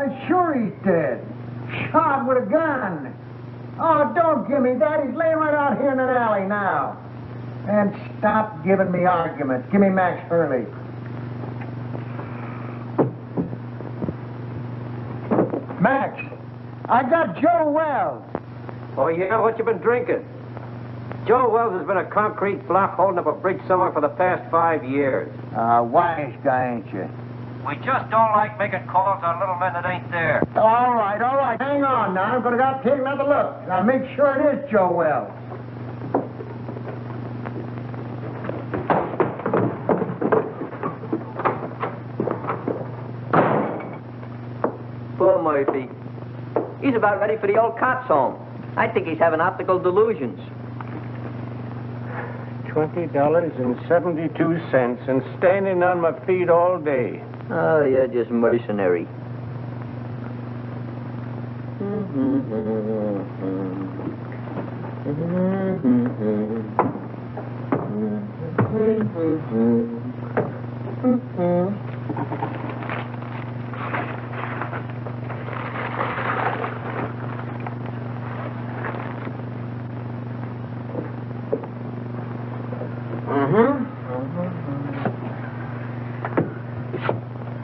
Why, sure he's dead. Shot with a gun. Oh, don't give me that. He's laying right out here in an alley now. And stop giving me arguments. Give me Max Hurley. Max, I got Joe Wells. Oh, yeah? What you been drinking? Joe Wells has been a concrete block holding up a bridge somewhere for the past 5 years. Wise guy, ain't you? We just don't like making calls on little men that ain't there. All right. Hang on now. I'm going to take another look. Now, make sure it is Joe Wells. Poor Murphy. He's about ready for the old cops' home. I think he's having optical delusions. $20.72 and standing on my feet all day. Oh, you're just mercenary.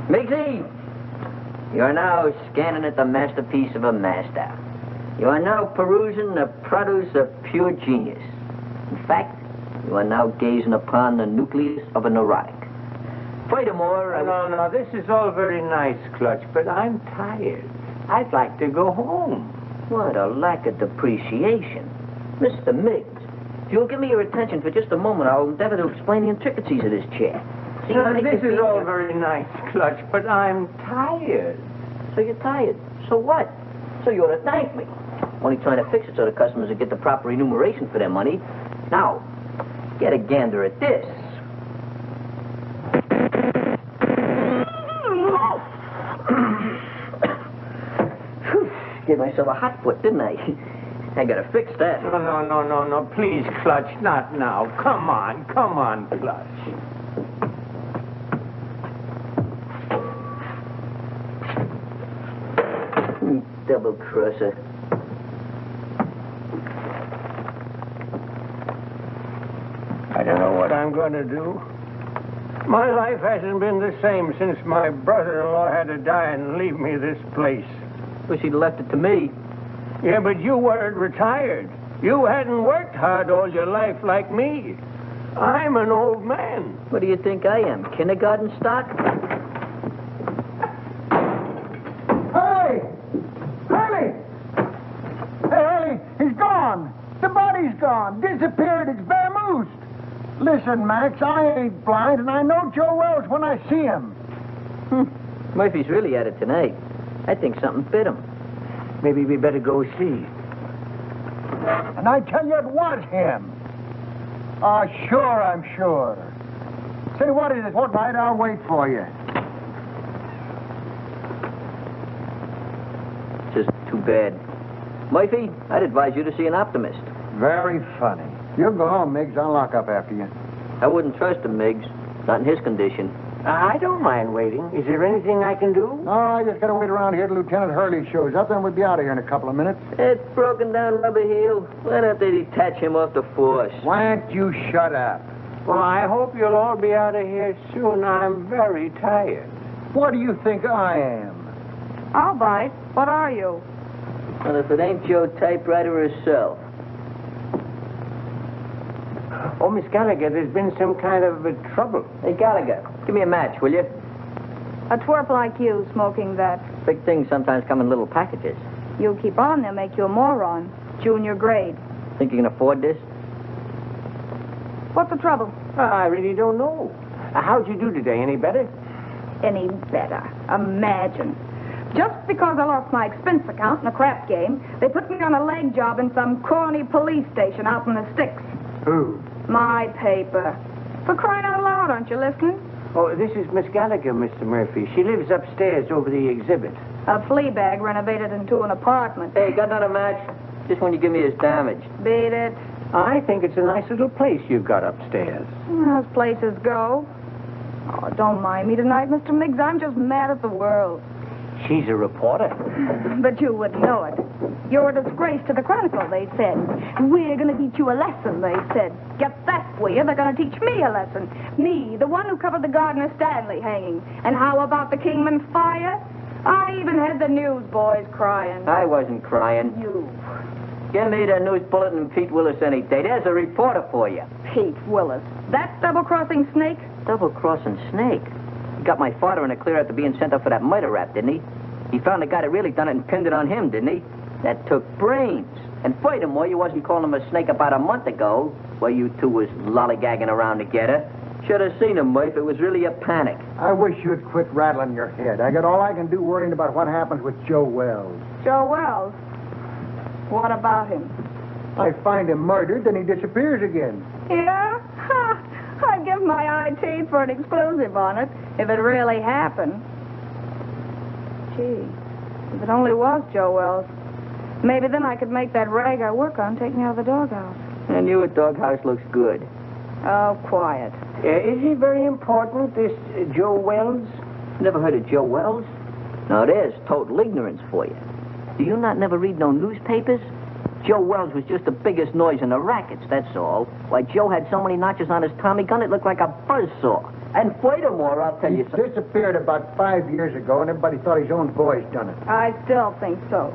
Miggsy, you are now scanning at the masterpiece of a master. You are now perusing the produce of pure genius. In fact, you are now gazing upon the nucleus of a neurotic. Furthermore, No, this is all very nice, Clutch, but I'm tired. I'd like to go home. What a lack of depreciation. Mr. Miggs, if you'll give me your attention for just a moment, I'll endeavor to explain the intricacies of this chair. See, This is all very nice, Clutch, but I'm tired. So you're tired. So what? So you ought to thank me. I'm only trying to fix it so the customers will get the proper remuneration for their money. Now, get a gander at this. Gave myself a hot foot, didn't I? I gotta fix that. No, please, Clutch, not now. Come on, Clutch. Double crosser. I don't know what I'm going to do. My life hasn't been the same since my brother-in-law had to die and leave me this place. Wish he'd left it to me. Yeah, but you weren't retired. You hadn't worked hard all your life like me. I'm an old man. What do you think I am, kindergarten stock? Hey, he's gone. The body's gone. Disappeared. It's vamoosed. Listen, Max, I ain't blind, and I know Joe Wells when I see him. Murphy's really at it tonight. I think something bit him. Maybe we better go see. And I tell you, it was him. Sure, I'm sure. Say, what is it? What night? I'll wait for you. Just too bad. Murphy, I'd advise you to see an optimist. Very funny. You go home, Miggs. I'll lock up after you. I wouldn't trust him, Miggs. Not in his condition. I don't mind waiting. Is there anything I can do? No, I just gotta wait around here till Lieutenant Hurley shows up, then we'll be out of here in a couple of minutes. That broken down rubber heel. Why don't they detach him off the force? Why don't you shut up? Well, I hope you'll all be out of here soon. I'm very tired. What do you think I am? All right. What are you? Well, if it ain't your typewriter herself. Oh, Miss Gallagher, there's been some kind of trouble. Hey, Gallagher, give me a match, will you? A twerp like you smoking that. Big things sometimes come in little packages. You keep on, they'll make you a moron. Junior grade. Think you can afford this? What's the trouble? I really don't know. How'd you do today? Any better? Any better. Imagine. Just because I lost my expense account in a crap game, they put me on a leg job in some corny police station out in the sticks. Who? My paper. For crying out loud, aren't you listening? Oh, this is Miss Gallagher, Mr. Murphy. She lives upstairs over the exhibit. A flea bag renovated into an apartment. Hey, got another match? Just when you give me his damage. Beat it. I think it's a nice little place you've got upstairs. Those places go. Oh, don't mind me tonight, Mr. Miggs. I'm just mad at the world. She's a reporter. But you wouldn't know it. You're a disgrace to the Chronicle, they said. We're going to teach you a lesson, they said. Get that for you. They're going to teach me a lesson. Me, the one who covered the Gardner Stanley hanging. And how about the Kingman fire? I even had the newsboys crying. I wasn't crying. You. Give me the news bulletin and Pete Willis any day. There's a reporter for you. Pete Willis. That double-crossing snake? Double-crossing snake? He got my father in a clear after being sent up for that murder rap, didn't he? He found the guy that really done it and pinned it on him, didn't he? That took brains. And furthermore, you wasn't calling him a snake about a month ago, while you two was lollygagging around together. Should have seen him, Murph. It was really a panic. I wish you'd quit rattling your head. I got all I can do worrying about what happens with Joe Wells. Joe Wells? What about him? I find him murdered, then he disappears again. Yeah? Ha! I'd give my eye teeth for an exclusive on it, if it really happened. Gee, if it only was Joe Wells, maybe then I could make that rag I work on take me out of the doghouse. And your doghouse looks good. Oh, quiet. Is he very important, this Joe Wells? Never heard of Joe Wells? No, there's total ignorance for you. Do you not never read no newspapers? Joe Wells was just the biggest noise in the rackets, that's all. Why, Joe had so many notches on his Tommy gun, it looked like a buzzsaw. And furthermore, I'll tell you something. He disappeared about 5 years ago, and everybody thought his own boys done it. I still think so.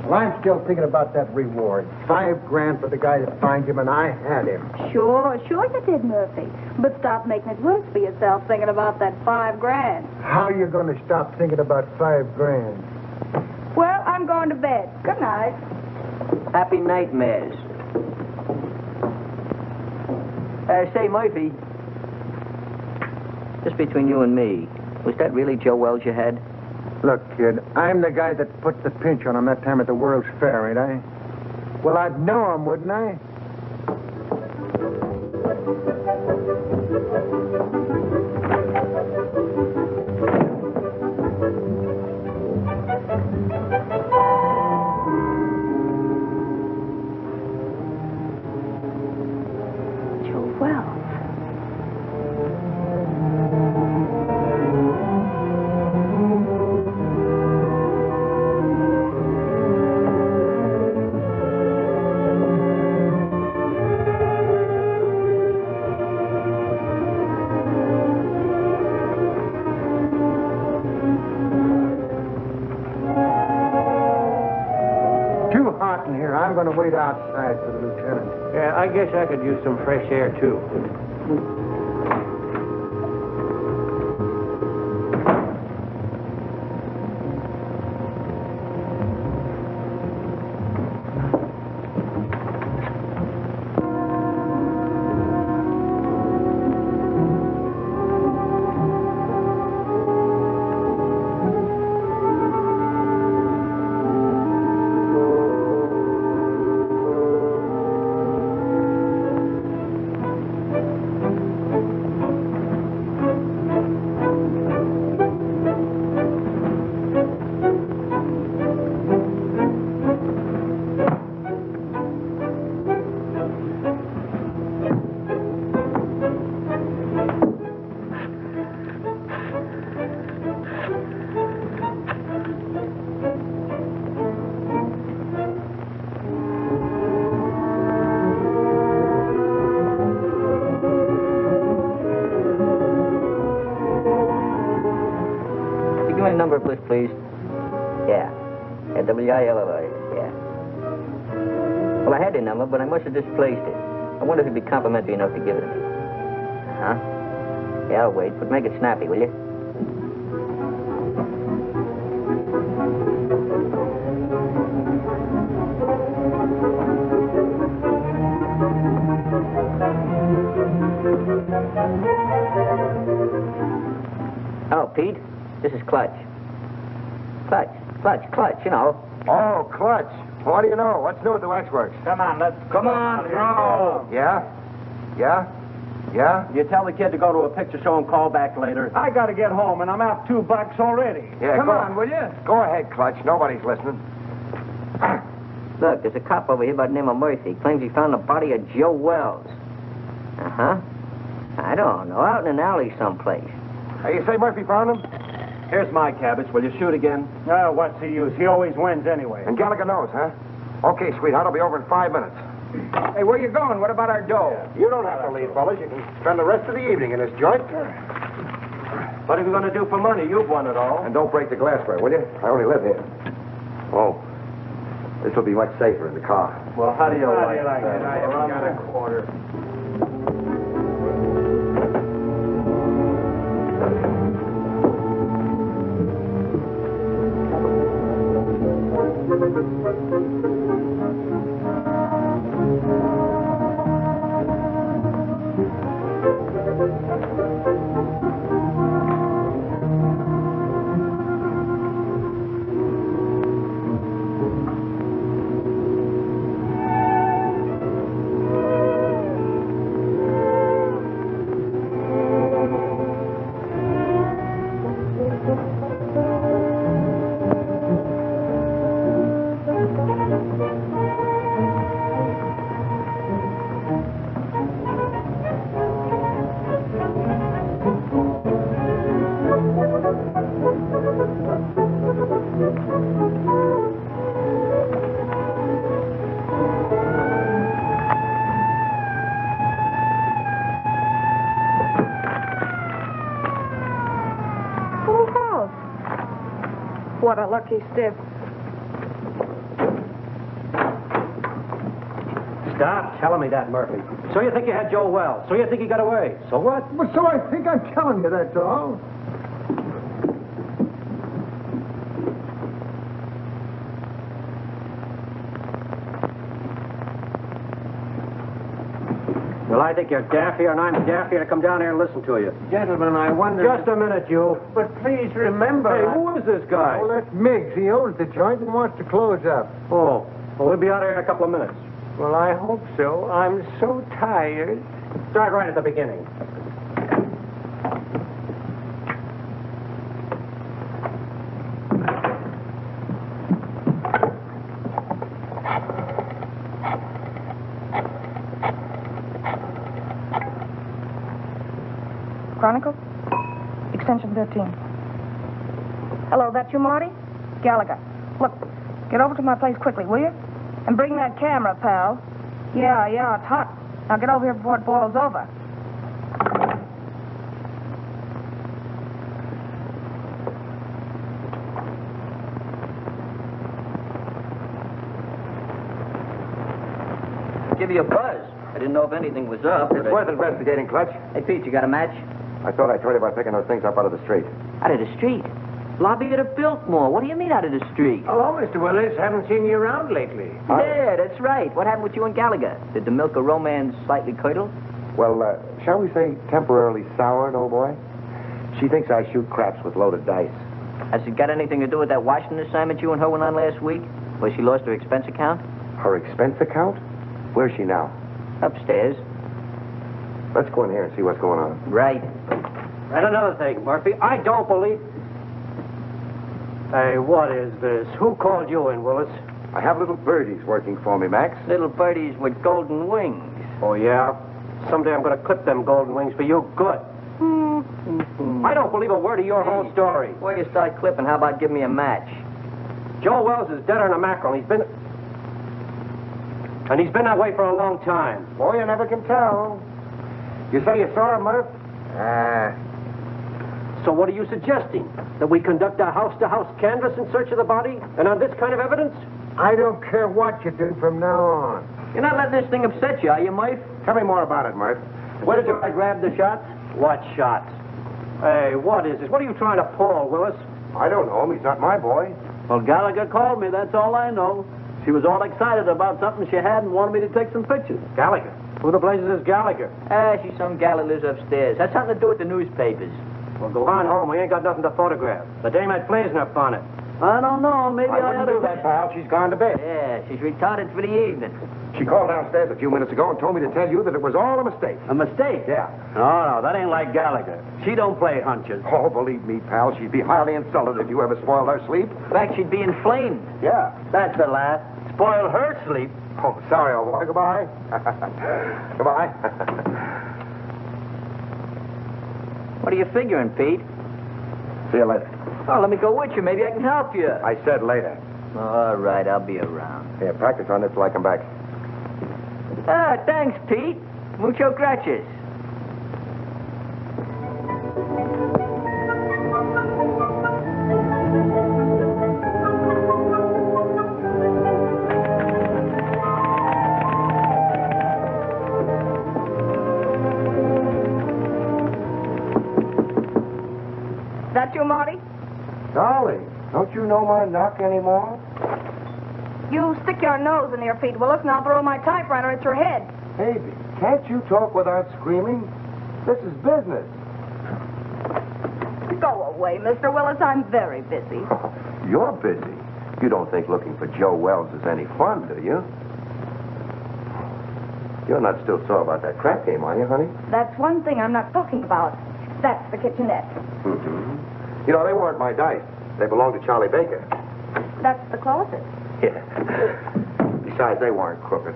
Well, I'm still thinking about that reward. $5,000 for the guy that finds him, and I had him. Sure you did, Murphy. But stop making it worse for yourself thinking about that $5,000. How are you going to stop thinking about $5,000? Well, I'm going to bed. Good night. Happy nightmares. Say, Murphy. Just between you and me, was that really Joe Wells you had? Look, kid, I'm the guy that put the pinch on him that time at the World's Fair, ain't I? Well, I'd know him, wouldn't I? Joe Wells. I'm going to wait outside for the lieutenant. Yeah, I guess I could use some fresh air, too. Number, please. Yeah. W-I-L-L-I. Yeah. Well, I had the number, but I must have displaced it. I wonder if it'd be complimentary enough to give it to me. Huh? Yeah, I'll wait, but make it snappy, will you? Oh, Pete, this is Clutch. Clutch, you know. Oh, Clutch. What do you know? What's new at the waxworks? Come on, let's go. Yeah? You tell the kid to go to a picture show and call back later. I gotta get home, and I'm out $2 already. Yeah, Come on, will you? Go ahead, Clutch. Nobody's listening. Look, there's a cop over here by the name of Murphy. Claims he found the body of Joe Wells. Uh-huh. I don't know. Out in an alley someplace. Hey, you say Murphy found him? Here's my cabbage. Will you shoot again? What's the use? He always wins anyway. And Gallagher knows, huh? Okay, sweetheart, I'll be over in 5 minutes. Hey, where you going? What about our dough? You don't have to leave, fellas. You can spend the rest of the evening in this joint. What are you going to do for money? You've won it all. And don't break the glassware, will you? I only live here. Oh, this will be much safer in the car. Well, how do you like it? I haven't got a quarter. What a lucky stiff. Stop telling me that, Murphy. So you think you had Joe Wells? So you think he got away? So what? Well, so I think I'm telling you, that's all. Well, I think you're daffier and I'm daffier to come down here and listen to you. Gentlemen, I wonder... Just a minute, you. But please remember... Hey, who is this guy? Oh, that's Miggs. He owns the joint and wants to close up. Oh, well, we'll be out here in a couple of minutes. Well, I hope so. I'm so tired. Start right at the beginning. Chronicle? Extension 13. Hello, that you, Marty? Gallagher. Look, get over to my place quickly, will you? And bring that camera, pal. Yeah, it's hot. Now get over here before it boils over. Give you a buzz. I didn't know if anything was up. It's worth investigating, Clutch. Hey, Pete, you got a match? I thought I told you about picking those things up out of the street. Out of the street? Lobby at a Biltmore. What do you mean out of the street? Hello, Mr. Willis. Haven't seen you around lately. Yeah, that's right. What happened with you and Gallagher? Did the milk of romance slightly curdle? Well, shall we say temporarily soured, old boy? She thinks I shoot craps with loaded dice. Has it got anything to do with that Washington assignment you and her went on last week? Where she lost her expense account? Her expense account? Where's she now? Upstairs. Let's go in here and see what's going on. Right. And another thing, Murphy, I don't believe... Hey, what is this? Who called you in, Willis? I have little birdies working for me, Max. Little birdies with golden wings. Oh, yeah? Someday I'm going to clip them golden wings for you good. I don't believe a word of your whole story. Before you start clipping, how about giving me a match? Joe Wells is deader than a mackerel. He's been that way for a long time. Boy, you never can tell. You say you saw him, Murph? So what are you suggesting? That we conduct a house-to-house canvass in search of the body? And on this kind of evidence? I don't care what you do from now on. You're not letting this thing upset you, are you, Murph? Tell me more about it, Murph. Where did you grab the shots? What shots? Hey, what is this? What are you trying to pull, Willis? I don't know him. He's not my boy. Well, Gallagher called me, that's all I know. She was all excited about something she had and wanted me to take some pictures. Gallagher? Who the blazes is Gallagher? She's some gal that lives upstairs. Has something to do with the newspapers. Well, go on home. We ain't got nothing to photograph. The dame had blazing up on it. I don't know, maybe I wouldn't ought do that, pal. She's gone to bed. Yeah, she's retarded for the evening. She called downstairs a few minutes ago and told me to tell you that it was all a mistake. A mistake? Yeah. No, that ain't like Gallagher. She don't play hunches. Oh, believe me, pal, she'd be highly insulted if you ever spoiled her sleep. In fact, she'd be inflamed. Yeah. That's the last. Spoil her sleep. Oh, sorry, old boy. Goodbye. Goodbye. What are you figuring, Pete? See you later. Oh, let me go with you. Maybe I can help you. I said later. All right, I'll be around. Here, practice on this till I come back. Ah, thanks, Pete. Mucho gracias. That you, Marty? Dolly, don't you know my knock anymore? You stick your nose in your feet, Willis, and I'll throw my typewriter at your head. Baby, can't you talk without screaming? This is business. Go away, Mr. Willis. I'm very busy. You're busy. You don't think looking for Joe Wells is any fun, do you? You're not still sore about that crap game, are you, honey? That's one thing I'm not talking about. That's the kitchenette. Mm-hmm. You know, they weren't my dice. They belonged to Charlie Baker. That's the closet. Yeah. Besides, they weren't crooked.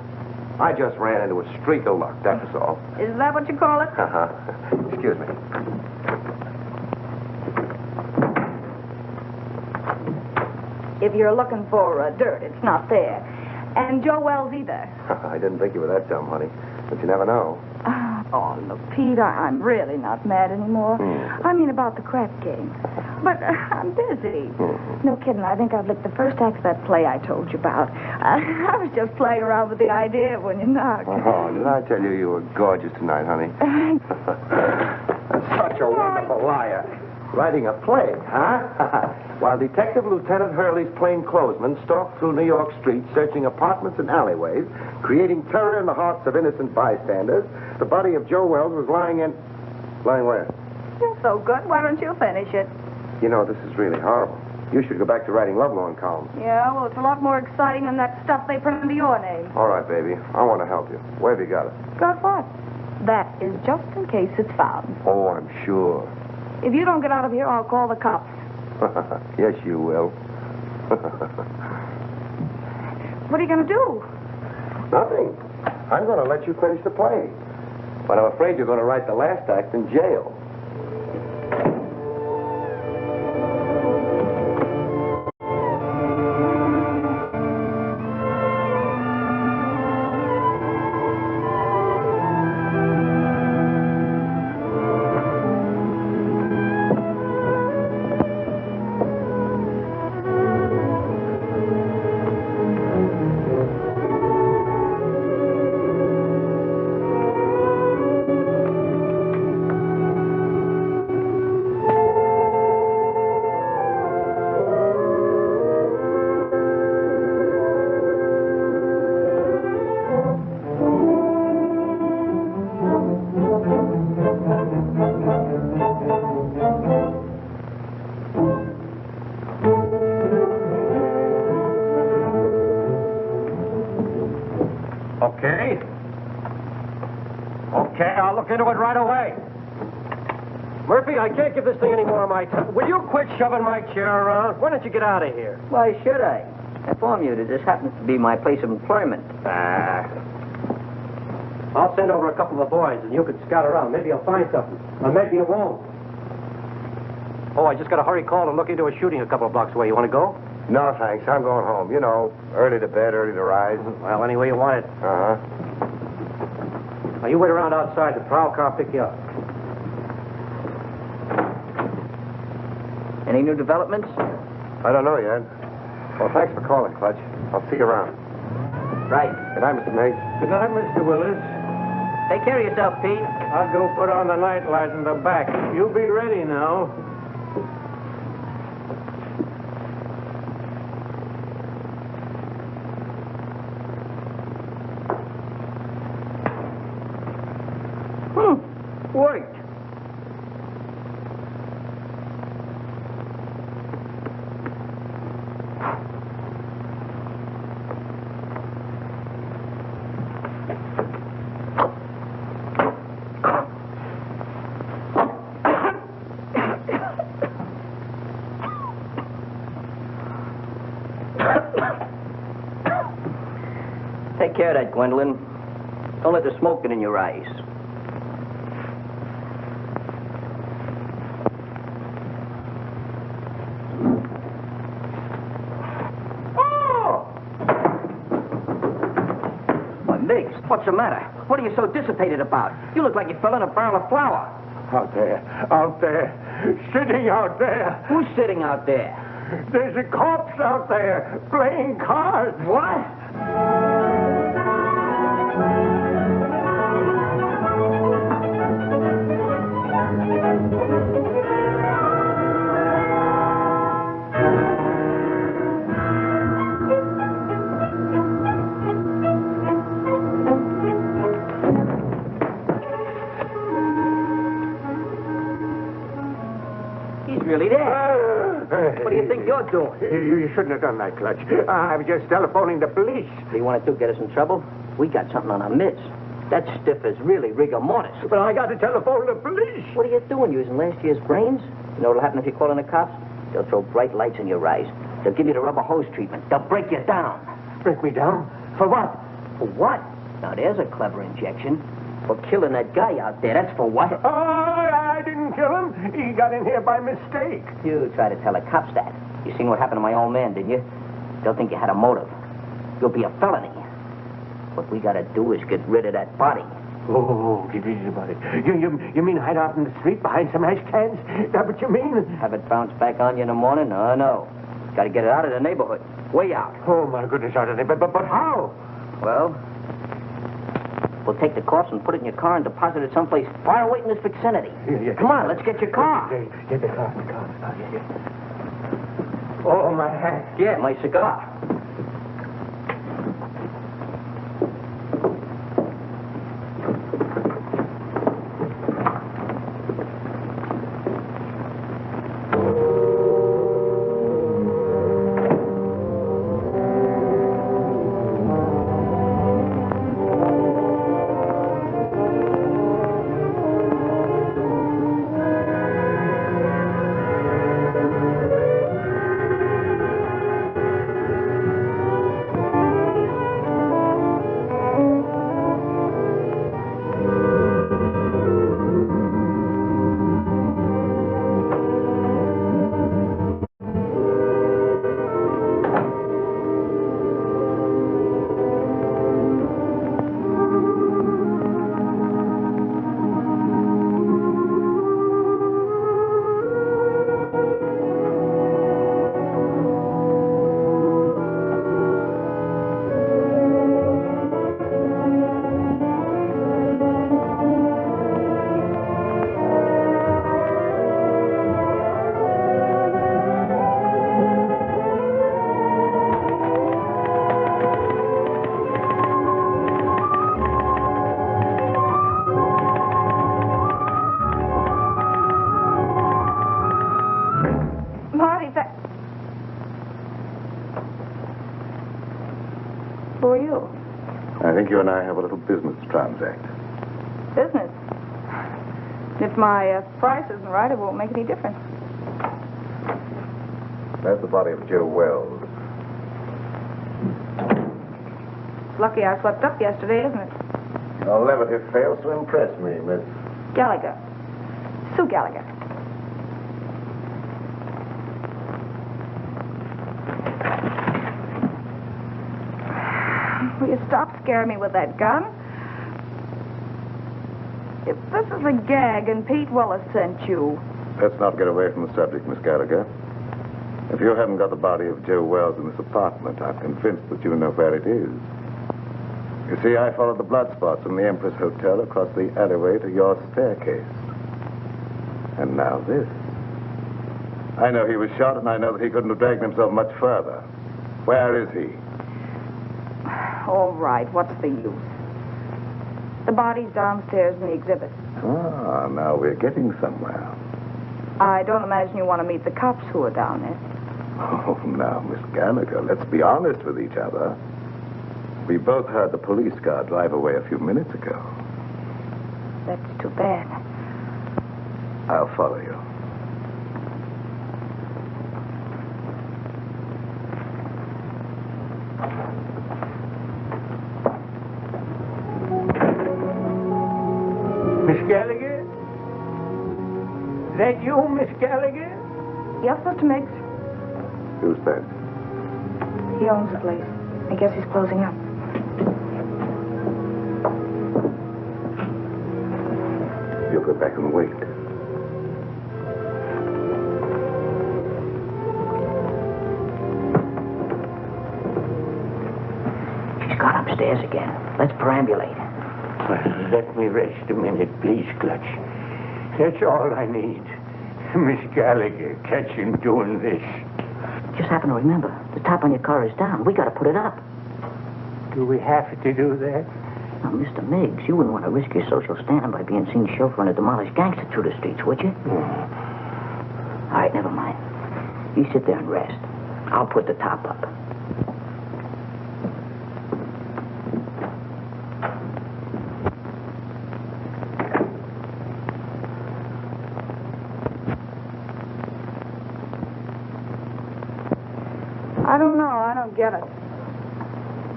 I just ran into a streak of luck, that was all. Is that what you call it? Uh-huh. Excuse me. If you're looking for dirt, it's not there. And Joe Wells either. I didn't think you were that dumb, honey. But you never know. Oh, look, Pete, I'm really not mad anymore. I mean about the crap game. But I'm busy. No kidding, I think I've licked the first act of that play I told you about. I was just playing around with the idea when you knocked. Oh, did I tell you you were gorgeous tonight, honey? Such a wonderful liar. Writing a play, huh? While Detective Lieutenant Hurley's plainclothesmen stalked through New York streets, searching apartments and alleyways, creating terror in the hearts of innocent bystanders, the body of Joe Wells was lying in... Lying where? You're so good. Why don't you finish it? You know, this is really horrible. You should go back to writing lovelorn columns. Yeah, well, it's a lot more exciting than that stuff they print under your name. All right, baby. I want to help you. Where have you got it? Got what? That is just in case it's found. Oh, I'm sure. If you don't get out of here, I'll call the cops. Yes, you will. What are you going to do? Nothing. I'm going to let you finish the play. But I'm afraid you're going to write the last act in jail. Okay, I'll look into it right away. Murphy, I can't give this thing any more of my time. Will you quit shoving my chair around? Why don't you get out of here? Why should I? I inform you that this happens to be my place of employment. I'll send over a couple of boys, and you can scout around. Maybe you'll find something. Or maybe you won't. Oh, I just got a hurry call to look into a shooting a couple of blocks away. You want to go? No, thanks. I'm going home. You know, early to bed, early to rise. Well, any way you want it. Uh-huh. Now, you wait around outside. The prowl car will pick you up. Any new developments? I don't know yet. Well, thanks for calling, Clutch. I'll see you around. Right. Good night, Mr. Miggs. Good night, Mr. Willis. Take care of yourself, Pete. I'll go put on the night light in the back. You be ready now. Worked. Take care of that, Gwendolyn. Don't let the smoke get in your eyes. Miggs, what's the matter? What are you so dissipated about? You look like you fell in a barrel of flour. Out there, sitting out there. Who's sitting out there? There's a corpse out there playing cards. What? Really there. What do you think you're doing? You shouldn't have done that, Clutch. I was just telephoning the police. What do you want to do, get us in trouble? We got something on our midst. That stiff is really rigor mortis. But I got to telephone the police. What are you doing, using last year's brains? You know what'll happen if you call in the cops? They'll throw bright lights in your eyes. They'll give you the rubber hose treatment. They'll break you down. Break me down? For what? For what? Now, there's a clever injection. For killing that guy out there. That's for what? Oh, I didn't kill him. He got in here by mistake. You try to tell the cops that. You seen what happened to my old man, didn't you? They'll think you had a motive. You'll be a felony. What we gotta do is get rid of that body. Oh, get rid of the body. You mean hide out in the street behind some ash cans? Is that what you mean? Have it bounce back on you in the morning? Oh, no. Gotta get it out of the neighborhood. Way out. Oh, my goodness, out of there. But how? Well, we'll take the corpse and put it in your car and deposit it someplace far away in this vicinity. Yeah. Come on, let's get your car. Get the car. Yeah. Oh, my hat. Yeah, my cigar. Who are you? I think you and I have a little business to transact. Business? If my price isn't right, it won't make any difference. That's the body of Joe Wells. Lucky I slept up yesterday, isn't it? Your levity fails to impress me, Miss. Gallagher. Sue Gallagher. Will you stop scaring me with that gun? If this is a gag and Pete Willis sent you... Let's not get away from the subject, Miss Gallagher. If you haven't got the body of Joe Wells in this apartment, I'm convinced that you know where it is. You see, I followed the blood spots from the Empress Hotel across the alleyway to your staircase. And now this. I know he was shot, and I know that he couldn't have dragged himself much further. Where is he? All right, what's the use? The body's downstairs in the exhibit. Ah, now we're getting somewhere. I don't imagine you want to meet the cops who are down there. Oh, now, Miss Gallagher, let's be honest with each other. We both heard the police car drive away a few minutes ago. That's too bad. I'll follow you. Miss Gallagher? Is that you, Miss Gallagher? Yes, Mr. Miggs. Who's that? He owns the place. I guess he's closing up. you'll go back and wait. She's gone upstairs again. Let's perambulate. Well, let me rest a minute, please, Clutch. That's all I need. Miss Gallagher, catch him doing this. Just happen to remember, the top on your car is down. We gotta put it up. Do we have to do that? Now, Mr. Miggs, you wouldn't want to risk your social standing by being seen chauffeuring a demolished gangster through the streets, would you? All right, never mind. You sit there and rest. I'll put the top up. I don't know. I don't get it.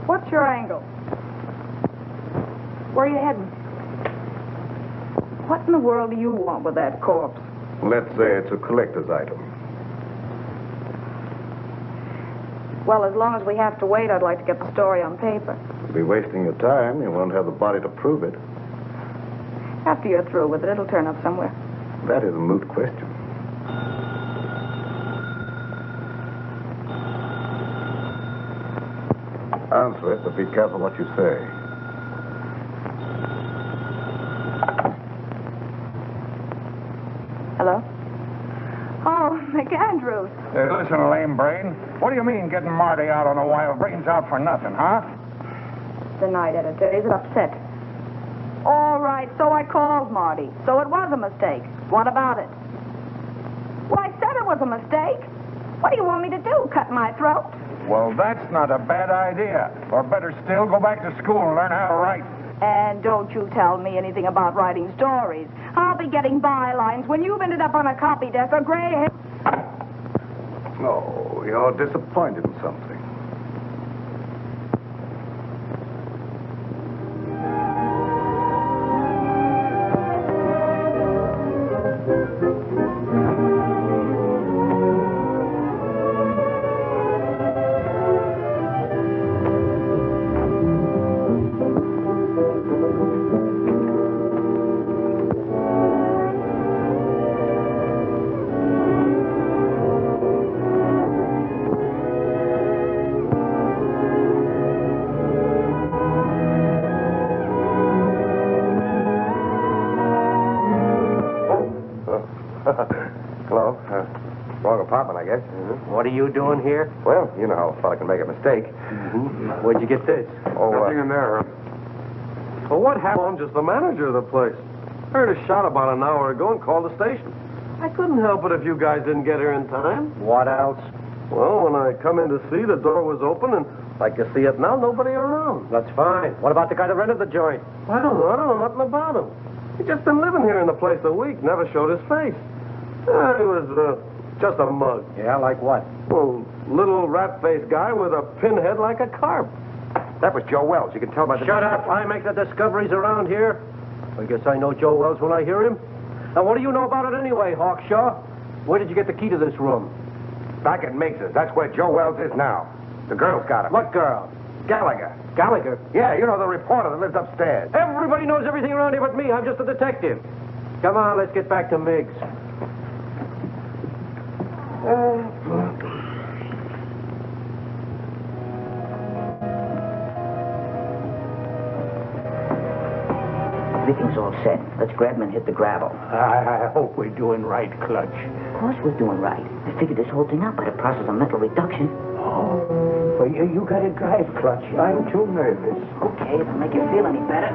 What's your angle? Where are you heading? What in the world do you want with that corpse? Let's say it's a collector's item. Well, as long as we have to wait, I'd like to get the story on paper. You'll be wasting your time. You won't have the body to prove it. After you're through with it, it'll turn up somewhere. That is a moot question. Answer it, but be careful what you say. Hello? Oh, McAndrews. Listen, lame brain. What do you mean getting Marty out on the wild brains out for nothing, huh? The night editor is upset. All right, so I called Marty. So it was a mistake. What about it? Well, I said it was a mistake. What do you want me to do, cut my throat? Well, that's not a bad idea. Or better still, go back to school and learn how to write. And don't you tell me anything about writing stories. I'll be getting bylines when you've ended up on a copy desk or gray hair. Oh, you're disappointed in something. Hello. Wrong apartment, I guess. What are you doing here? Well, you know how a fella can make a mistake. Where'd you get this? Oh, Nothing in there. Well, what happened? I'm just the manager of the place. Heard a shot about an hour ago and called the station. I couldn't help it if you guys didn't get here in time. What else? Well, when I come in to see, the door was open, and like you see it now, nobody around. That's fine. What about the guy that rented the joint? I don't know nothing about him. He just been living here in the place a week, never showed his face. He was just a mug. Yeah, like what? Well, little rat-faced guy with a pinhead like a carp. that was Joe Wells. You can tell by the... Shut up. I make the discoveries around here. I guess I know Joe Wells when I hear him. Now, what do you know about it anyway, Hawkshaw? Where did you get the key to this room? Back at Miggs's. That's where Joe Wells is now. The girl's got him. What girl? Gallagher. Gallagher? Yeah, you know, the reporter that lives upstairs. Everybody knows everything around here but me. I'm just a detective. Come on, let's get back to Miggs. Everything's all set. Let's grab him and hit the gravel. I hope we're doing right, Clutch. Of course we're doing right. I figured this whole thing out by the process of mental reduction. Oh, well, you gotta drive, Clutch. I'm too nervous. Okay, if it'll make you feel any better.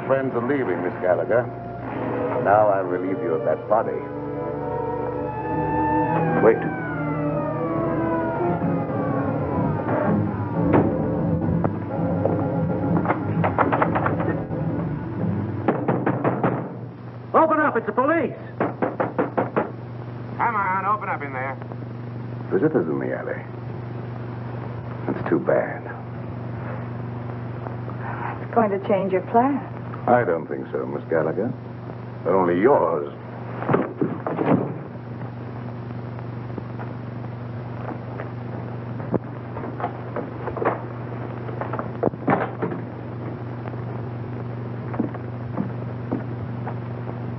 Friends are leaving, Miss Gallagher. Now I'll relieve you of that body. Wait. visitors in the alley. That's too bad. It's going to change your plan. I don't think so, Miss Gallagher. Only yours.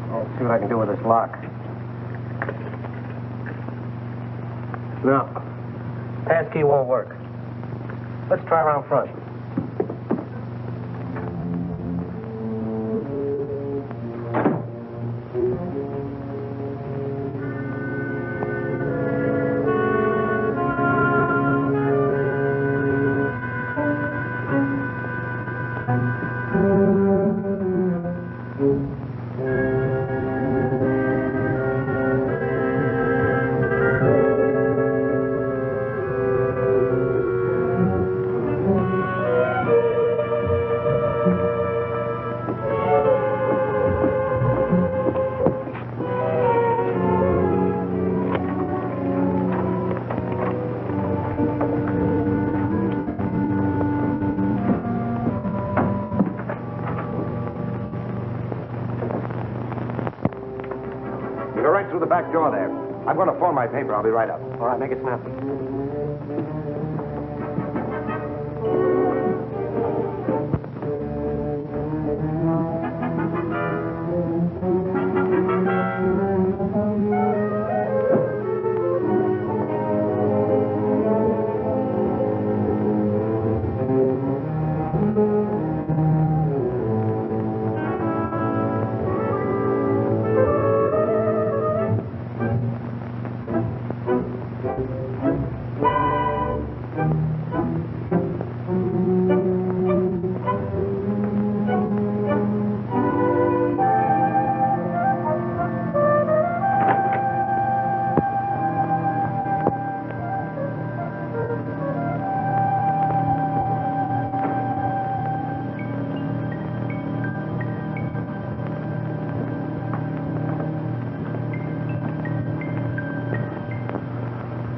I'll see what I can do with this lock. No. Passkey won't work. Let's try around front. Go right through the back door there. I'm going to phone my paper. I'll be right up. All right, make it snappy.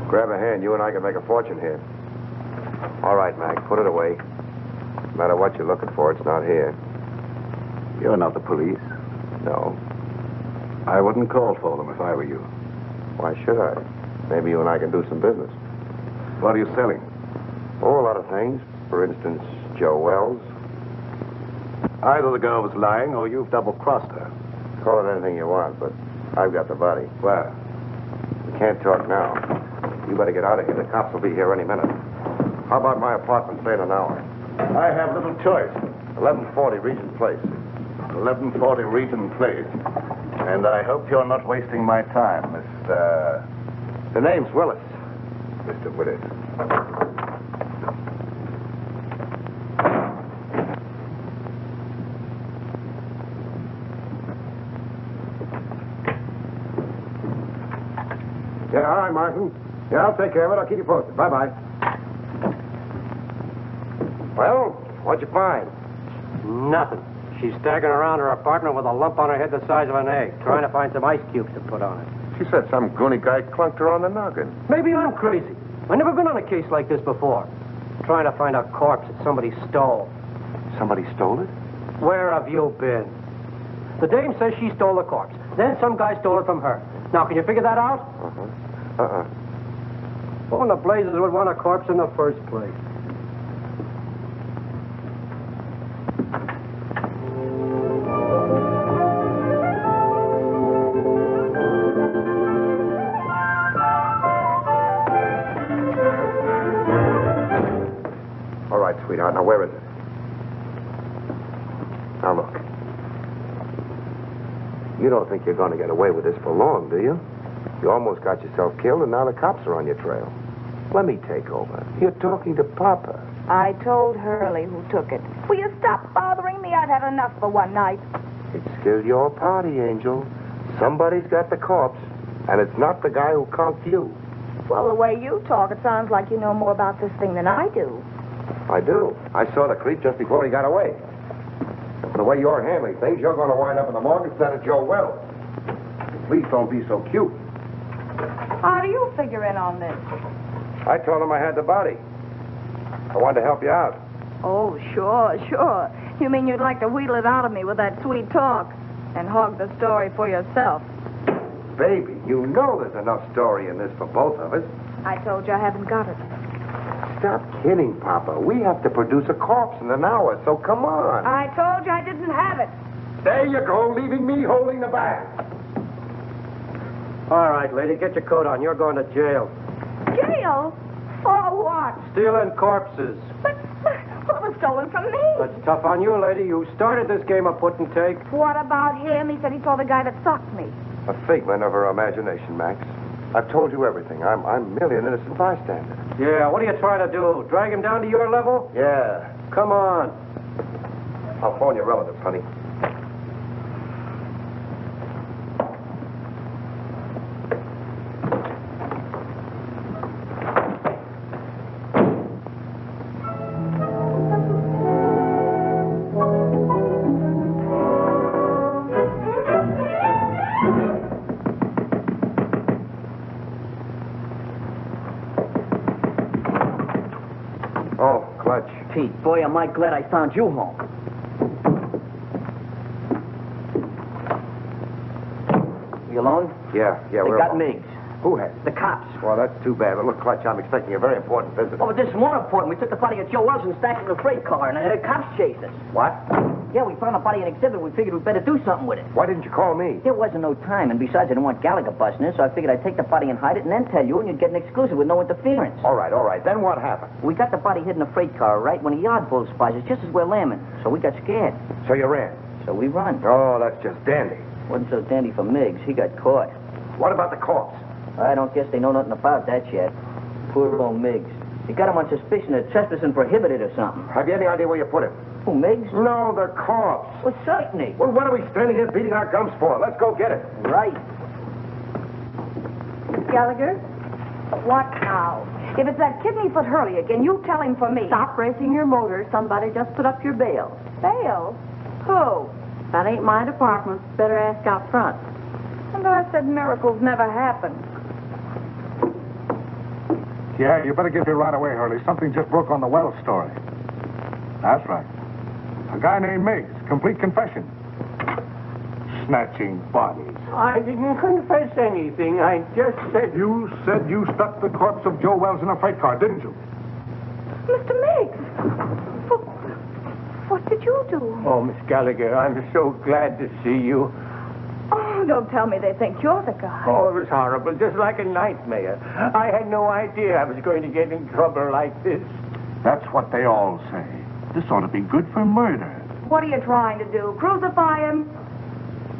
Grab a hand. You and I can make a fortune here. All right, Mac. Put it away. No matter what you're looking for, it's not here. You're not the police. No. I wouldn't call for them if I were you. Why should I? Maybe you and I can do some business. What are you selling? Oh, a lot of things. For instance, Joe Wells. Either the girl was lying or you've double-crossed her. Call it anything you want, but I've got the body. Where? We can't talk now. You better get out of here. The cops will be here any minute. How about my apartment, say in an hour? I have little choice. 1140 Regent Place. 1140 Regent Place. And I hope you're not wasting my time, Mr. The name's Willis. Mr. Willis. Yeah, all right, Martin. Yeah, I'll take care of it. I'll keep you posted. Bye-bye. Well, what'd you find? Nothing. She's staggering around her apartment with a lump on her head the size of an egg, trying to find some ice cubes to put on it. She said some goony guy clunked her on the noggin. Maybe I'm crazy. I've never been on a case like this before. Trying to find a corpse that somebody stole. Somebody stole it? Where have you been? The dame says she stole the corpse. Then some guy stole it from her. Now, can you figure that out? Who in the blazes would want a corpse in the first place? All right, sweetheart. Now, where is it? Now, look. You don't think you're going to get away with this for long, do you? You almost got yourself killed, and now the cops are on your trail. Let me take over. You're talking to Papa. I told Hurley who took it. Will you stop bothering me? I've had enough for one night. It's still your party, Angel. Somebody's got the corpse, and it's not the guy who conked you. Well, the way you talk, it sounds like you know more about this thing than I do. I do. I saw the creep just before he got away. The way you're handling things, you're going to wind up in the morgue instead of Joe Wells. Please don't be so cute. How do you figure in on this? I told him I had the body. I wanted to help you out. Oh, sure. You mean you'd like to wheedle it out of me with that sweet talk and hog the story for yourself? Baby, you know there's enough story in this for both of us. I told you I haven't got it. Stop kidding, Papa. We have to produce a corpse in an hour, so come on. I told you I didn't have it. There you go, leaving me holding the bag. All right, lady, get your coat on. You're going to jail. Jail? For what? Stealing corpses. But what was stolen from me? That's tough on you, lady. You started this game of put and take. What about him? He said he saw the guy that socked me. A figment of her imagination, Max. I've told you everything. I'm merely an innocent bystander. Yeah, what are you trying to do? Drag him down to your level? Yeah. Come on. I'll phone your relatives, honey. Pete, boy, am I glad I found you home. You alone? Yeah, we're They got alone. Miggs. Who has? The cops. Well, that's too bad. But look, Clutch, I'm expecting a very important visit. Oh, but this is more important. We took the body of Joe Wells and stacked it in a freight car, and the cops chased us. What? Yeah, we found the body in exhibit. We figured we'd better do something with it. Why didn't you call me? There wasn't no time, and besides, I didn't want Gallagher busting in, so I figured I'd take the body and hide it and then tell you, and you'd get an exclusive with no interference. All right. Then what happened? We got the body hid in a freight car, right, when a yard bull spies us just as we're lambing. So we got scared. So you ran? So we run. Oh, that's just dandy. Wasn't so dandy for Miggs. He got caught. What about the corpse? I don't guess they know nothing about that yet. Poor old Miggs. They got him on suspicion of trespassing prohibited or something. Have you any idea where you put him? Who, Miggs? No, the corpse. Well, certainly. Well, what are we standing here beating our gums for? Let's go get it. Right. Gallagher? What now? If it's that kidney-foot Hurley again, you tell him for me. Stop racing your motor. Somebody just put up your bail. Bail? Who? That ain't my department. Better ask out front. And I said miracles never happen. Yeah, you better get here right away, Hurley. Something just broke on the Wells story. That's right. A guy named Miggs. Complete confession. Snatching bodies. I didn't confess anything. I just said... You said you stuck the corpse of Joe Wells in a freight car, didn't you? Mr. Miggs! What did you do? Oh, Miss Gallagher, I'm so glad to see you. Oh, don't tell me they think you're the guy. Oh, it was horrible, just like a nightmare. I had no idea I was going to get in trouble like this. That's what they all say. This ought to be good for murder. What are you trying to do? Crucify him?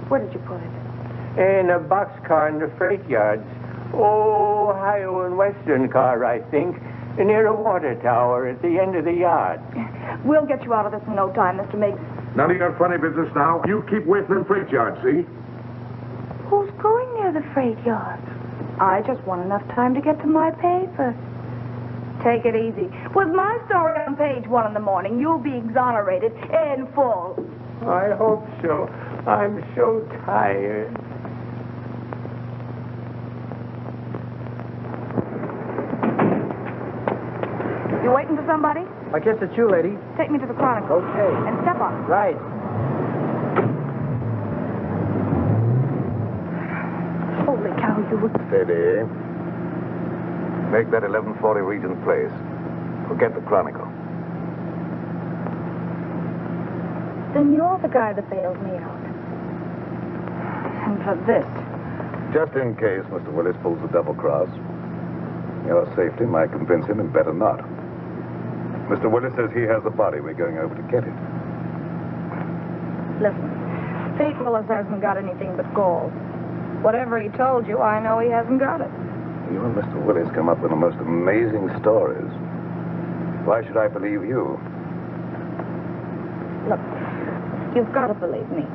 Where did you put it? In a boxcar in the freight yards. Oh, Ohio and Western car, I think. Near a water tower at the end of the yard. We'll get you out of this in no time, Mr. Miggs. None of your funny business now. You keep away from them freight yards, see? Who's going near the freight yard? I just want enough time to get to my paper. Take it easy. With my story on page 1 in the morning, you'll be exonerated in full. I hope so. I'm so tired. You waiting for somebody? I guess it's you, lady. Take me to the Chronicle. Okay. And step on it. Right. Holy cow, you were... Steady. Make that 1140 Regent Place. Forget the Chronicle. Then you're the guy that bailed me out. And for this. Just in case Mr. Willis pulls a double cross. Your safety might convince him and better not. Mr. Willis says he has the body. We're going over to get it. Listen, Fate Willis hasn't got anything but gall. Whatever he told you, I know he hasn't got it. You and Mr. Willis come up with the most amazing stories. Why should I believe you? Look, you've got to believe me.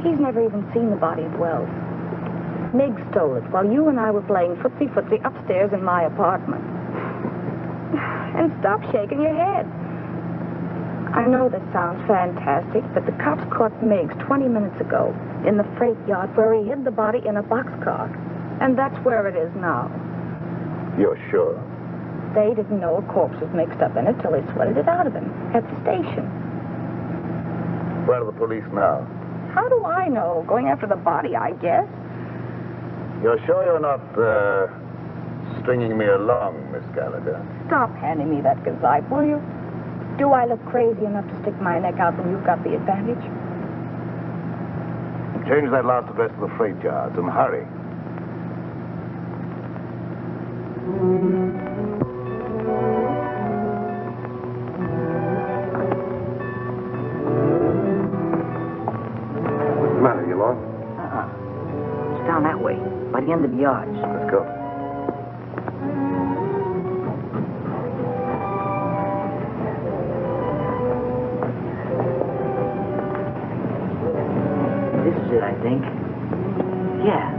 He's never even seen the body of Wells. Miggs stole it while you and I were playing footsie-footsie upstairs in my apartment. And stop shaking your head. I know this sounds fantastic, but the cops caught Miggs 20 minutes ago in the freight yard where he hid the body in a boxcar. And that's where it is now. You're sure? They didn't know a corpse was mixed up in it till they sweated it out of him at the station. Where are the police now? How do I know? Going after the body, I guess. You're sure you're not, stringing me along, Miss Gallagher? Stop handing me that gazzite, will you? Do I look crazy enough to stick my neck out when you've got the advantage? Change that last address to the freight yards and hurry. What's the matter? You lost? It's down that way, by the end of the yards. Let's go. This is it, I think. Yeah,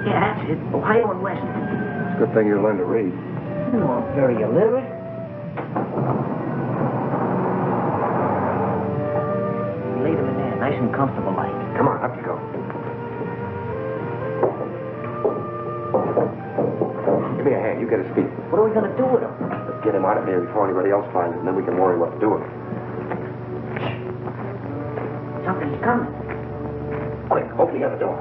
that's it. Ohio and West. It's a good thing you learned to read. No, very illiterate. Laid him in there, nice and comfortable like. Come on, up you go. Give me a hand. You get his feet. What are we going to do with him? Let's get him out of here before anybody else finds him, and then we can worry what to do with him. Something's coming. Quick, open the other door.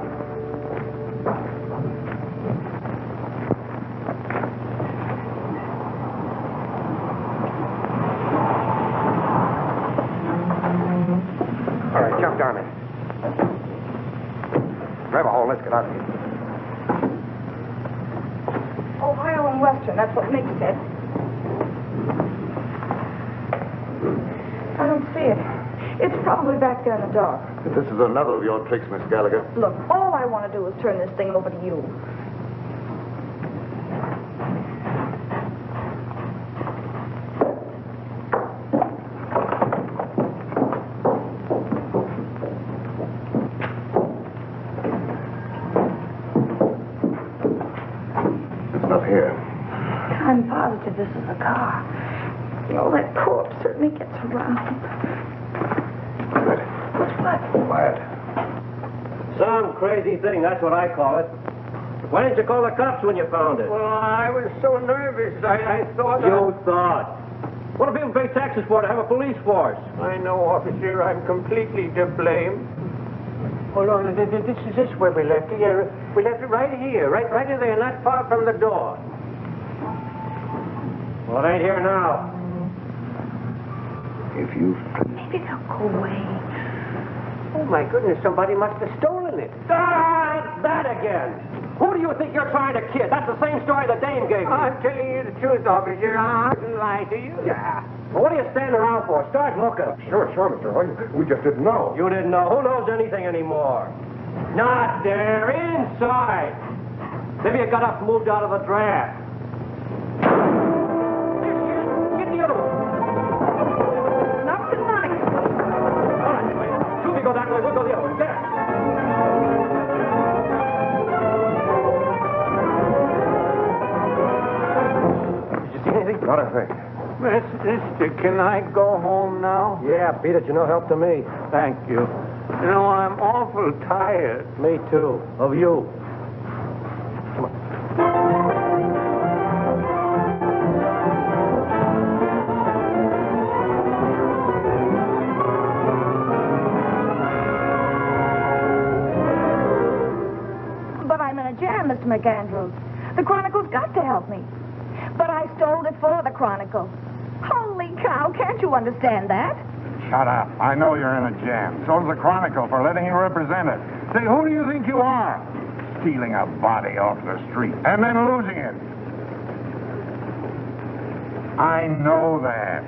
All right, jump down there. Grab a hole, let's get out of here. Ohio and Western, that's what Miggs said. I don't see it. It's probably back there in the dark. If this is another of your tricks, Miss Gallagher. Look, all I want to do is turn this thing over to you. It's not here. I'm positive this is a car. You know, that corpse certainly gets around. Quiet. Some crazy thing, that's what I call it. Why didn't you call the cops when you found it? Well, I was so nervous. I thought... You thought. What do people pay taxes for to have a police force? I know, officer. I'm completely to blame. Hold on. This is where we left it. Yeah, we left it right here. Right in there, not far from the door. Well, it ain't here now. If you... Maybe they'll go away. Oh, my goodness. Somebody must have stolen it. Ah, that again. Who do you think you're trying to kid? That's the same story the dame gave me. I'm telling you the truth, officer. I didn't lie to you. Yeah. Well, what are you standing around for? Start looking. Sure, Mr. Hoy. We just didn't know. You didn't know. Who knows anything anymore? Not there. Inside. Maybe it got up, moved out of the draft. Get the other one. Not tonight. All right, wait. Two go that way. We'll go the other way. There. Did you see anything? Not a thing. Mister, can I go home now? Yeah, beat it. You're no help to me. Thank you. You know, I'm awful tired. Me too. Of you. But I'm in a jam, Mr. McAndrews. The Chronicle's got to help me. But I stole it for the Chronicle. Holy cow, can't you understand that? Shut up. I know you're in a jam. So's the Chronicle for letting you represent it. Say, who do you think you are? Stealing a body off the street and then losing it. I know that.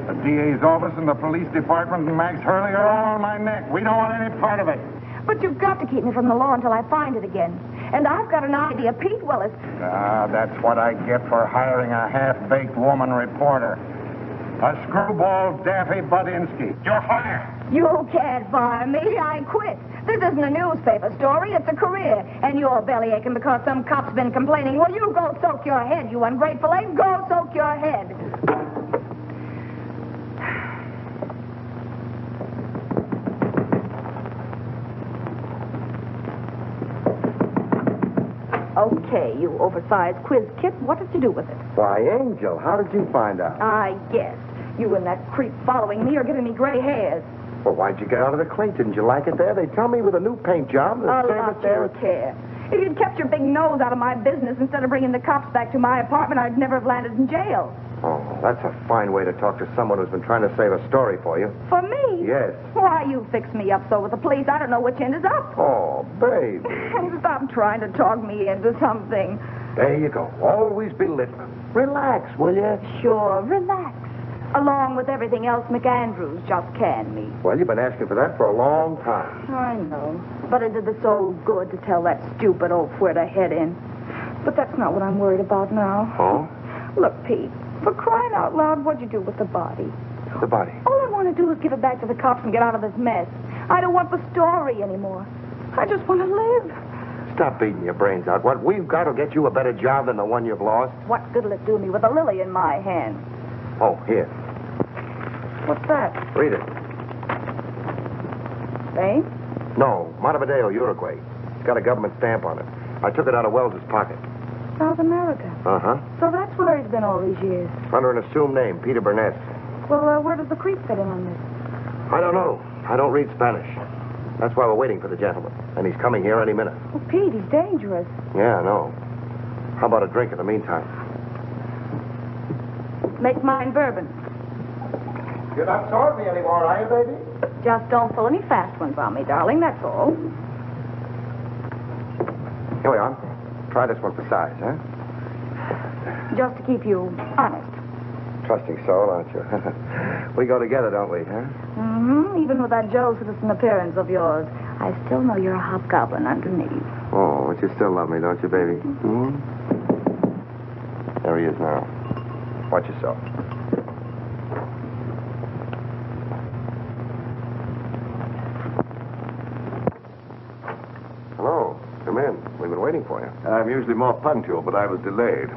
The DA's office and the police department and Max Hurley are all on my neck. We don't want any part of it. But you've got to keep me from the law until I find it again. And I've got an idea. Pete Willis. Ah, that's what I get for hiring a half-baked woman reporter. A screwball Daffy Budinsky. You're fired. You can't fire me. I quit. This isn't a newspaper story. It's a career. And you're belly aching because some cop's been complaining. Well, you go soak your head, you ungrateful egg. Go soak your head. Okay, you oversized quiz kit. What did you do with it? Why, Angel, how did you find out? I guess. You and that creep following me are giving me gray hairs. Well, why'd you get out of the clink? Didn't you like it there? They tell me with a new paint job, the A service lot there... you care. If you'd kept your big nose out of my business instead of bringing the cops back to my apartment, I'd never have landed in jail. Oh, that's a fine way to talk to someone who's been trying to save a story for you. For me? Yes. Why, you fix me up so with the police, I don't know which end is up. Oh, baby. Stop trying to talk me into something. There you go. Always belittling. Relax, will you? Sure, relax. Along with everything else McAndrews just canned me. Well, you've been asking for that for a long time. I know. But it did the soul good to tell that stupid oaf where to head in. But that's not what I'm worried about now. Oh? Look, Pete, for crying out loud, what'd you do with the body? The body? All I want to do is give it back to the cops and get out of this mess. I don't want the story anymore. I just want to live. Stop beating your brains out. What we've got will get you a better job than the one you've lost. What good'll it do me with a lily in my hand? Oh, here. What's that? Read it. Spain? No, Montevideo, Uruguay. It's got a government stamp on it. I took it out of Wells's pocket. South America. Uh-huh. So that's where he's been all these years. Under an assumed name, Peter Burnett. Well, where does the creep fit in on this? I don't know. I don't read Spanish. That's why we're waiting for the gentleman. And he's coming here any minute. Oh, Pete, he's dangerous. Yeah, I know. How about a drink in the meantime? Make mine bourbon. You're not toward me anymore, are you, baby? Just don't pull any fast ones on me, darling, that's all. Here we are. Try this one for size, huh? Just to keep you honest. Trusting soul, aren't you? We go together, don't we, huh? Mm-hmm. Even with that Joe citizen appearance of yours, I still know you're a hobgoblin underneath. Oh, but you still love me, don't you, baby? Hmm? There he is now. Watch yourself. Hello. Come in. We've been waiting for you. I'm usually more punctual, but I was delayed.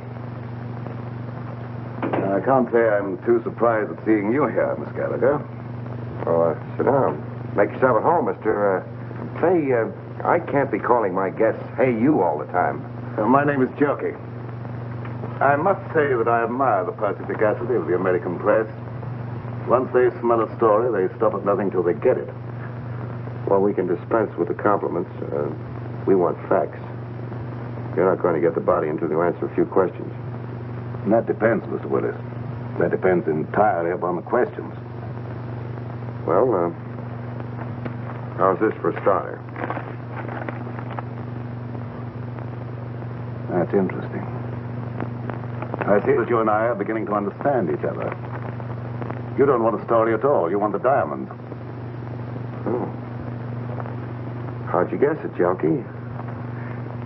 I can't say I'm too surprised at seeing you here, Miss Gallagher. Oh, sit down. Make yourself at home, mister. I can't be calling my guests, hey, you, all the time. My name is Jelke. I must say that I admire the perspicacity of the American press. Once they smell a story, they stop at nothing till they get it. Well, we can dispense with the compliments. We want facts. You're not going to get the body until you answer a few questions. And that depends, Mr. Willis. That depends entirely upon the questions. Well, how's this for a starter? That's interesting. I see that you and I are beginning to understand each other. You don't want a story at all. You want the diamond. Oh. How'd you guess it, Jelke?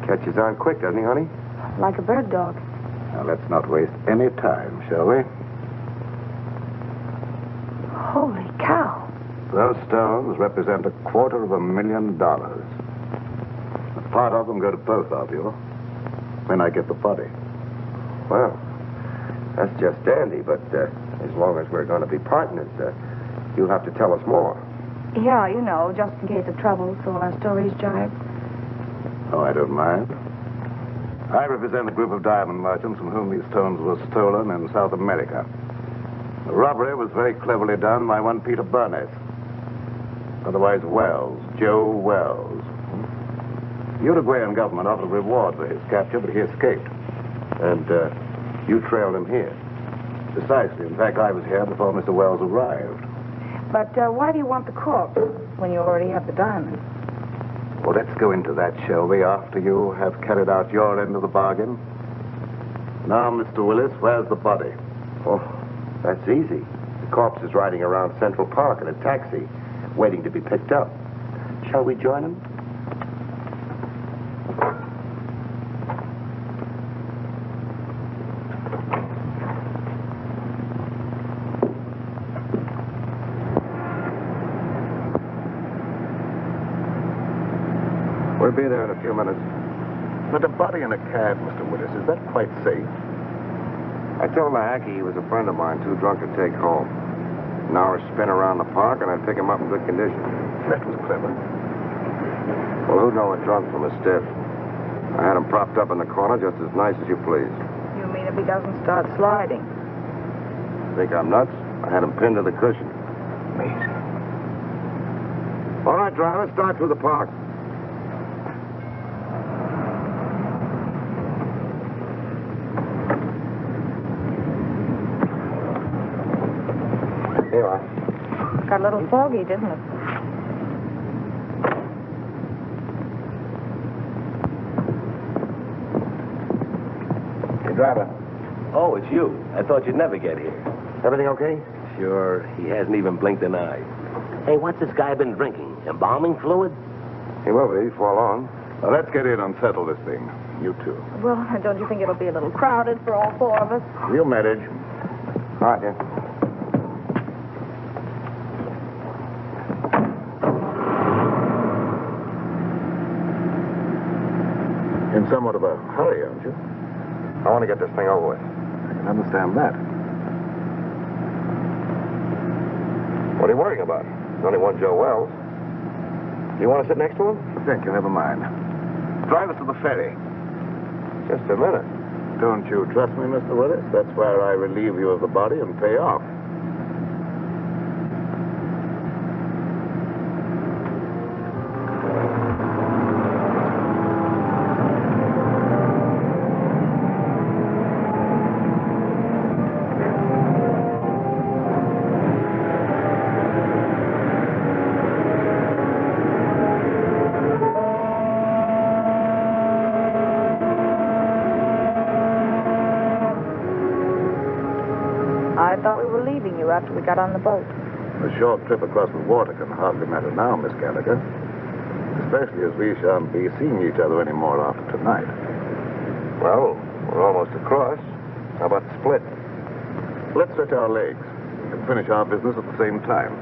Catches on quick, doesn't he, honey? Like a bird dog. Now, let's not waste any time, shall we? Holy cow. Those stones represent $250,000. A part of them go to both of you when I get the body. Well, that's just dandy, but as long as we're going to be partners, you'll have to tell us more. Yeah, you know, just in case of trouble, so our stories jive. Oh, I don't mind. I represent a group of diamond merchants from whom these stones were stolen in South America. The robbery was very cleverly done by one Peter Burnett. Otherwise Wells, Joe Wells. The Uruguayan government offered a reward for his capture, but he escaped. And you trailed him here. Precisely. In fact, I was here before Mr. Wells arrived. But why do you want the corpse when you already have the diamond? Well, let's go into that, shall we, after you have carried out your end of the bargain? Now, Mr. Willis, where's the body? Oh, that's easy. The corpse is riding around Central Park in a taxi, waiting to be picked up. Shall we join him? We'll be there in a few minutes. But a body in a cab, Mr. Willis, is that quite safe? I told the hacky he was a friend of mine, too drunk to take home. An hour spin around the park, and I'd pick him up in good condition. That was clever. Well, who'd know a drunk from a stiff? I had him propped up in the corner just as nice as you please. You mean if he doesn't start sliding? Think I'm nuts? I had him pinned to the cushion. Amazing. All right, driver, start through the park. Here you are. Got a little foggy, didn't it? Hey, driver. Oh, it's you. I thought you'd never get here. Everything okay? Sure. He hasn't even blinked an eye. Hey, what's this guy been drinking? Embalming fluid? He will be before long. Now, let's get in and settle this thing. You two. Well, don't you think it'll be a little crowded for all four of us? You manage. All right, then. In somewhat of a hurry, aren't you? I want to get this thing over with. I can understand that. What are you worrying about? There's only one Joe Wells. You want to sit next to him? Thank you, never mind. Drive us to the ferry. Just a minute. Don't you trust me, Mr. Willis? That's where I relieve you of the body and pay off. I thought we were leaving you after we got on the boat. A short trip across the water can hardly matter now, Miss Gallagher. Especially as we shan't be seeing each other anymore after tonight. Well, we're almost across. How about the split? Let's stretch our legs. We can finish our business at the same time.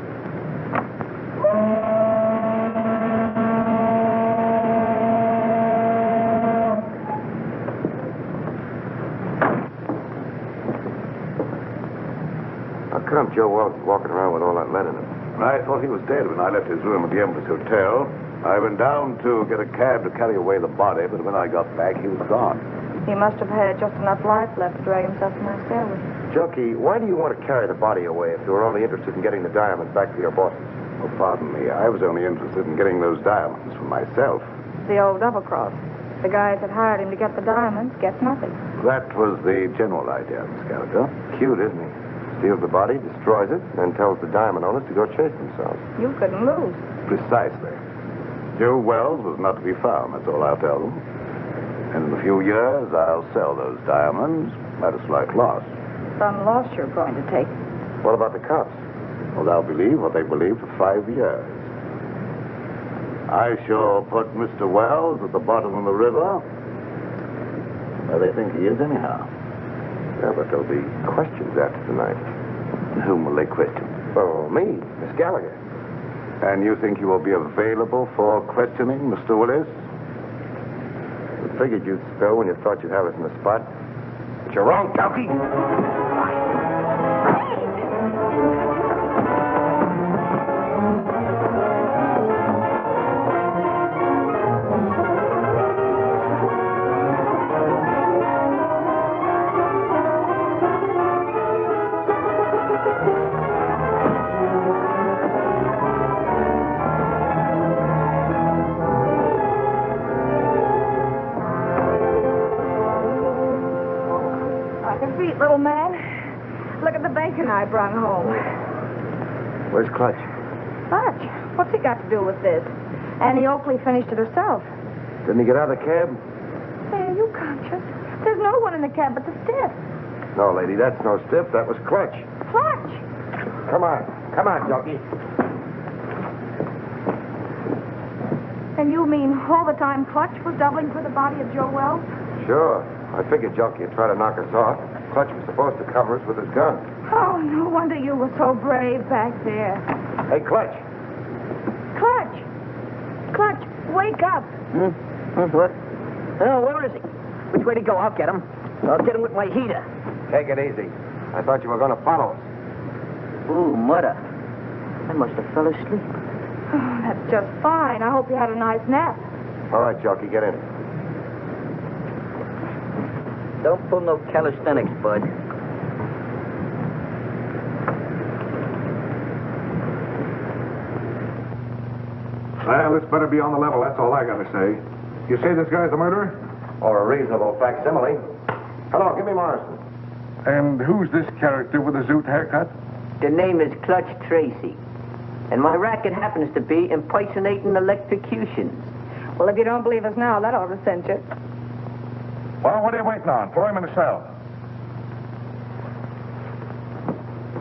How come Joe Wells is walking around with all that lead in him? I thought he was dead when I left his room at the Empress Hotel. I went down to get a cab to carry away the body, but when I got back, he was gone. He must have had just enough life left to drag himself from my stairway. Jelke, why do you want to carry the body away if you were only interested in getting the diamonds back to your bosses? Oh, pardon me. I was only interested in getting those diamonds for myself. The old double-cross. The guys that hired him to get the diamonds get nothing. That was the general idea, Miss Gallagher. Cute, isn't he? Steals the body, destroys it, and tells the diamond owners to go chase themselves. You couldn't lose. Precisely. Joe Wells was not to be found, that's all I'll tell them. And in a few years, I'll sell those diamonds at a slight loss. Some loss you're going to take. What about the cops? Well, they'll believe what they believe for 5 years. I shall put Mr. Wells at the bottom of the river, where they think he is anyhow. Yeah, but there'll be questions after tonight. And whom will they question? Oh, me, Miss Gallagher. And you think you will be available for questioning, Mr. Willis? We figured you'd spill when you thought you'd have us in the spot. But you're wrong, Jelke. Little man, look at the bacon I brought home. Where's Clutch? Clutch? What's he got to do with this? Annie Oakley finished it herself. Didn't he get out of the cab? Hey, are you conscious? There's no one in the cab but the stiff. No, lady, that's no stiff. That was Clutch. Clutch! Come on, Jelke. And you mean all the time Clutch was doubling for the body of Joe Wells? Sure. I figured Jelke would try to knock us off. Clutch was supposed to cover us with his gun. Oh, no wonder you were so brave back there. Hey, Clutch. Clutch! Clutch, wake up. What? Oh, where is he? Which way to go? I'll get him. I'll get him with my heater. Take it easy. I thought you were going to follow us. Ooh, mother. I must have fell asleep. Oh, that's just fine. I hope you had a nice nap. All right, Jelke, get in. Don't pull no calisthenics, bud. Well, this better be on the level, that's all I gotta say. You say this guy's the murderer? Or a reasonable facsimile. Hello, give me Morrison. And who's this character with the zoot haircut? The name is Clutch Tracy. And my racket happens to be impersonating electrocutions. Well, if you don't believe us now, that ought to cinch it. Well, what are you waiting on? Throw him in the cell.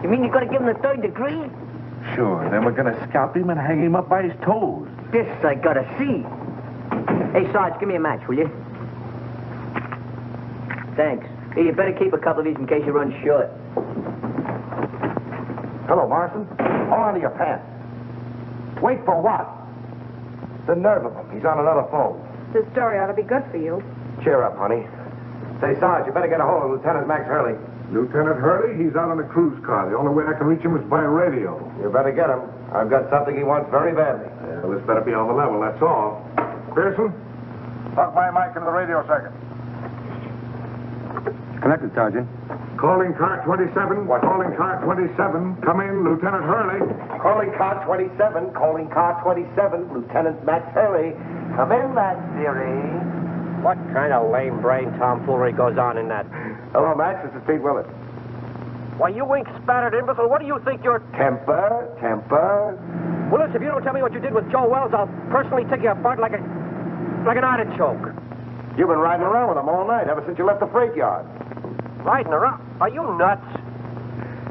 You mean you're going to give him the 3rd degree? Sure, then we're gonna scalp him and hang him up by his toes. This I gotta see. Hey, Sarge, give me a match, will you? Thanks. Hey, you better keep a couple of these in case you run short. Hello, Morrison. Hold on to your pants. Wait for what? The nerve of him. He's on another phone. This story ought to be good for you. Cheer up, honey. Say, Sarge, you better get a hold of Lieutenant Max Hurley. Lieutenant Hurley, he's out on a cruise car. The only way I can reach him is by radio. You better get him. I've got something he wants very badly. Well, this better be on the level, that's all. Pearson, plug my mic into the radio circuit. Connected, Sergeant. Calling car 27. What? Calling car 27. Come in, Lieutenant Hurley. Calling car 27. Calling car 27. Lieutenant Max Hurley. Come in, Max, dearie. What kind of lame brain tomfoolery goes on in that? Hello, Max. This is Pete Willett. Why, you ink-spattered imbecile, what do you think you're... Temper. Well, listen, if you don't tell me what you did with Joe Wells, I'll personally take you apart like an artichoke. You've been riding around with him all night, ever since you left the freight yard. Riding around? Are you nuts?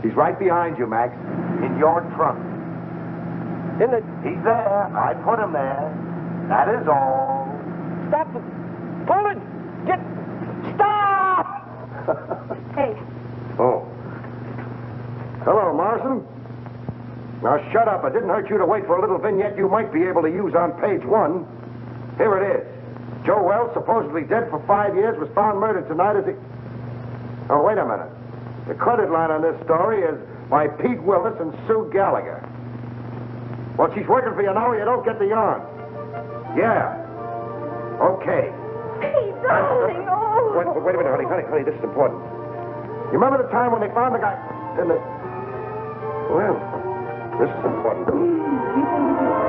He's right behind you, Max. In your trunk. In the... He's there. I put him there. That is all. Stop pulling! Stop! Hey. Oh. Hello, Morrison. Now, shut up. It didn't hurt you to wait for a little vignette you might be able to use on page 1. Here it is. Joe Wells, supposedly dead for 5 years, was found murdered tonight as he... Oh, wait a minute. The credit line on this story is by Pete Willis and Sue Gallagher. Well, she's working for you now or you don't get the yarn. Yeah. Okay. Pete, darling, Wait a minute, honey, this is important. You remember the time when they found the guy in the... Well, this is important.